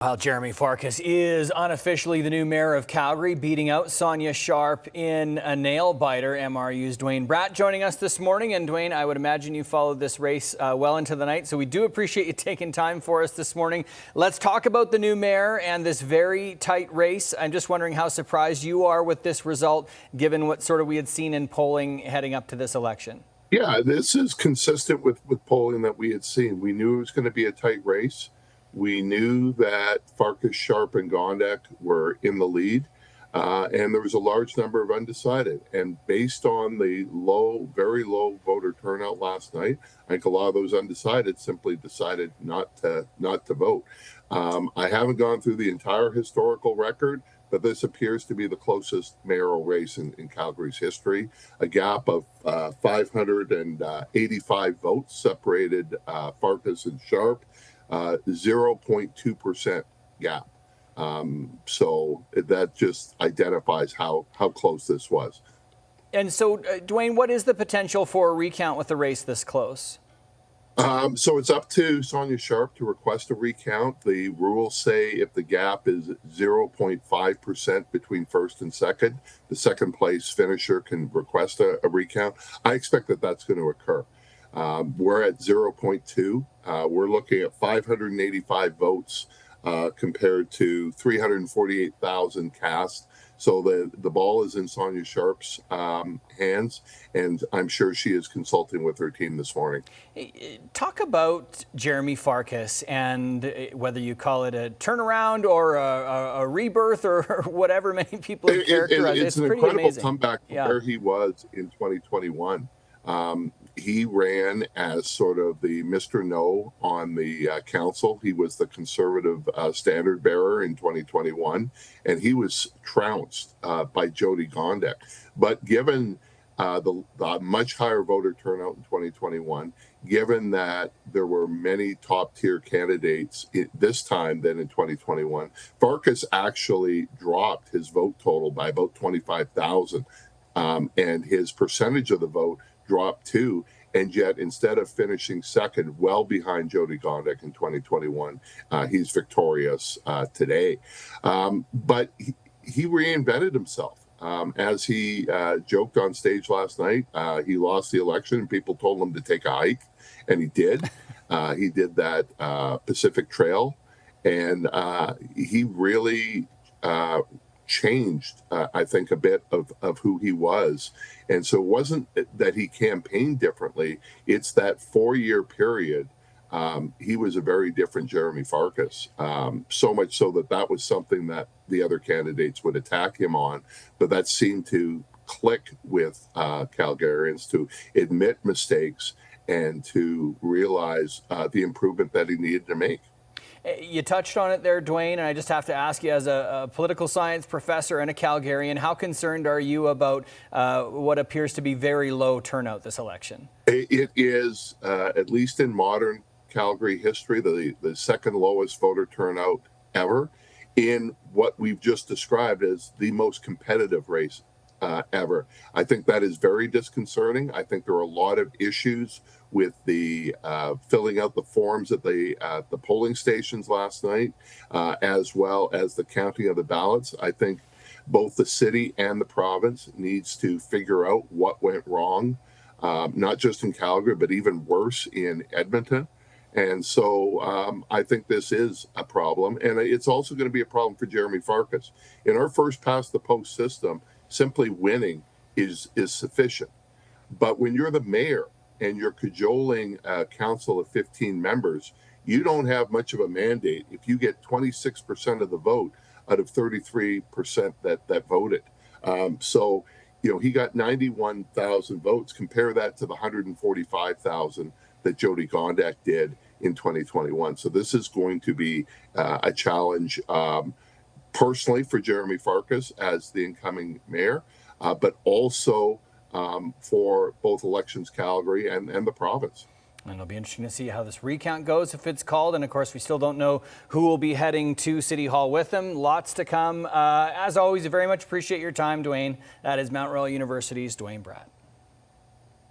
Well, Jeremy Farkas is unofficially the new mayor of Calgary, beating out Sonia Sharp in a nail-biter. MRU's Duane Bratt joining us this morning. And Duane, I would imagine you followed this race well into the night, so we do appreciate you taking time for us this morning. Let's talk about the new mayor and this very tight race. I'm just wondering how surprised you are with this result, given what sort of we had seen in polling heading up to this election. Yeah, this is consistent with polling that we had seen. We knew it was going to be a tight race. We knew that Farkas, Sharp, and Gondek were in the lead, and there was a large number of undecided. And based on the very low voter turnout last night, I think a lot of those undecided simply decided not to vote. I haven't gone through the entire historical record, but this appears to be the closest mayoral race in Calgary's history. A gap of 585 votes separated Farkas and Sharp. 0.2% gap. So that just identifies how close this was. And so, Duane, what is the potential for a recount with the race this close? So it's up to Sonia Sharp to request a recount. The rules say if the gap is 0.5% between first and second, the second place finisher can request a recount. I expect that that's going to occur. We're at 0.2. We're looking at 585 votes compared to 348,000 cast. So the ball is in Sonia Sharp's hands, and I'm sure she is consulting with her team this morning. Talk about Jeremy Farkas and whether you call it a turnaround or a rebirth or whatever many people have characterized. It's an pretty incredible amazing comeback from where he was in 2021. He ran as sort of the Mr. No on the council. He was the conservative standard bearer in 2021, and he was trounced by Jody Gondek. But given the much higher voter turnout in 2021, given that there were many top-tier candidates this time than in 2021, Farkas actually dropped his vote total by about 25,000, and his percentage of the vote dropped too, and yet instead of finishing second, well behind Jody Gondek in 2021, he's victorious today. But he reinvented himself. As he joked on stage last night, he lost the election and people told him to take a hike, and he did. He did that Pacific Trail, and he really changed, I think, a bit of who he was. And so it wasn't that he campaigned differently. It's that 4-year period. He was a very different Jeremy Farkas, so much so that was something that the other candidates would attack him on. But that seemed to click with Calgarians to admit mistakes and to realize the improvement that he needed to make. You touched on it there, Duane, and I just have to ask you, as a political science professor and a Calgarian, how concerned are you about what appears to be very low turnout this election? It is, at least in modern Calgary history, the second lowest voter turnout ever in what we've just described as the most competitive race ever. I think that is very disconcerting. I think there are a lot of issues with the filling out the forms at the polling stations last night, as well as the counting of the ballots. I think both the city and the province needs to figure out what went wrong, not just in Calgary, but even worse in Edmonton. And so I think this is a problem. And it's also going to be a problem for Jeremy Farkas. In our first past the post system, simply winning is sufficient. But when you're the mayor and you're cajoling a council of 15 members, you don't have much of a mandate if you get 26% of the vote out of 33% that voted. So, he got 91,000 votes. Compare that to the 145,000 that Jody Gondek did in 2021. So this is going to be a challenge personally for Jeremy Farkas as the incoming mayor, but also for both Elections Calgary and the province. And it'll be interesting to see how this recount goes, if it's called. And of course, we still don't know who will be heading to City Hall with them. Lots to come. As always, I very much appreciate your time, Duane. That is Mount Royal University's Duane Bratt.